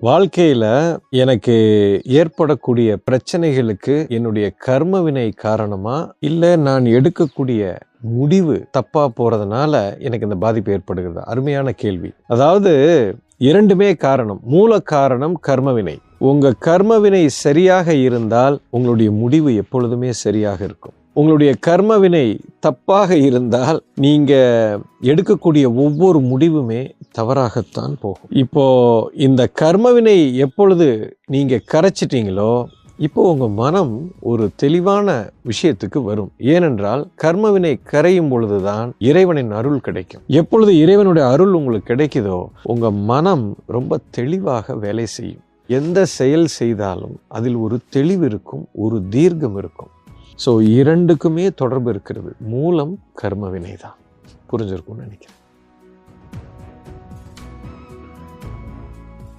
வாழ்க்கையில எனக்கு ஏற்படக்கூடிய பிரச்சனைகளுக்கு என்னுடைய கர்மவினை காரணமா, இல்ல நான் எடுக்கக்கூடிய முடிவு தப்பா போறதுனால எனக்கு இந்த பாதிப்பு ஏற்படுகிறது? அருமையான கேள்வி. அதாவது இரண்டுமே காரணம். மூல காரணம் கர்மவினை. உங்க கர்மவினை சரியாக இருந்தால் உங்களுடைய முடிவு எப்பொழுதுமே சரியாக இருக்கும். உங்களுடைய கர்மவினை தப்பாக இருந்தால் நீங்க எடுக்கக்கூடிய ஒவ்வொரு முடிவுமே தவறாகத்தான் போகும். இப்போ இந்த கர்மவினை எப்பொழுது நீங்க கரைச்சிட்டீங்களோ, இப்போ உங்க மனம் ஒரு தெளிவான விஷயத்துக்கு வரும். ஏனென்றால் கர்மவினை கரையும் பொழுதுதான் இறைவனின் அருள் கிடைக்கும். எப்பொழுது இறைவனுடைய அருள் உங்களுக்கு கிடைக்குதோ, உங்க மனம் ரொம்ப தெளிவாக வேலை செய்யும். எந்த செயல் செய்தாலும் அதில் ஒரு தெளிவு இருக்கும், ஒரு தீர்க்கம் இருக்கும். ஸோ இரண்டுக்குமே தொடர்பு இருக்கிறது. மூலம் கர்மவினை தான். புரிஞ்சிருக்கும்னு நினைக்கிறேன்.